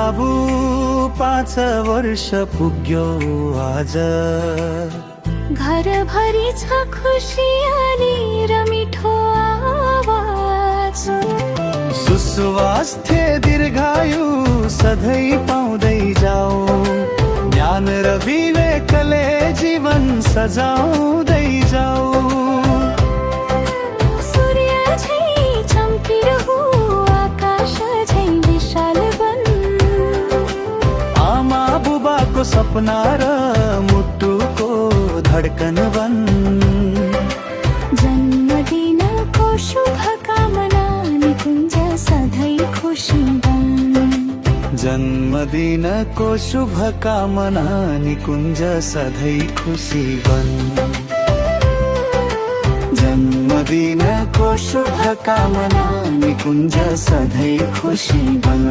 बाबु 5 वर्ष पुग्यो आज। घरभरि छ खुसियाली र मिठो आवाज। सुस्वास्थ्य दीर्घायु सधैँ पाउँदै जाऊ। ज्ञान र विवेकले जीवन सजाउँदै जाऊ। सूर्य झैं चम्किरहु आकाश झैं विशाल बन। आमा बुबाको सपना र मुटुको धड्कन बन। जन्मदिनको शुभकामना निकुञ्ज सधैँ खुसी बन। जन्मदिनको शुभकामना निकुञ्ज सधैँ खुसी बन। जन्मदिनको शुभकामना निकुञ्ज सधैँ खुसी बन।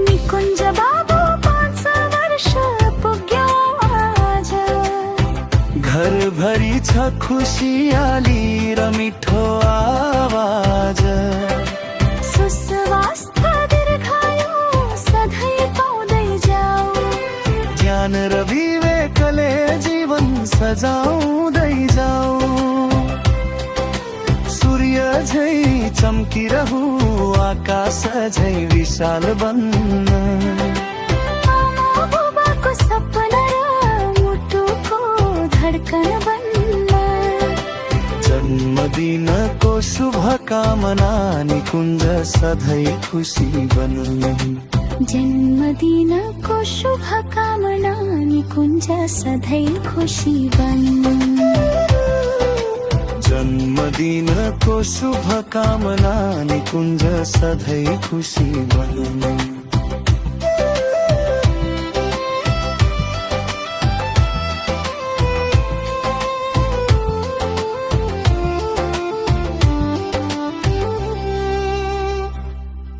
निकुञ्ज बाबु 5 वर्ष पुग्यो आज। घरभरि छ खुसियाली र मिठो आवाज। सुस्वास्थ्य दीर्घायु सधैँ पाउँदै जाऊ। ज्ञान र विवेकले जीवन सजाउँदै जाऊ। सूर्य झैं चम्किरहु आकाश झैं विशाल बन। आमा बुबाको सपना र मुटुको धड्कन बन्न। जन्मदिनको शुभकामना निकुञ्ज सधैँ खुसी बन। जन्मदिनको शुभकामना निकुञ्ज सधैँ खुसी बन। जन्मदिनको शुभकामना निकुञ्ज सधैँ खुसी बन।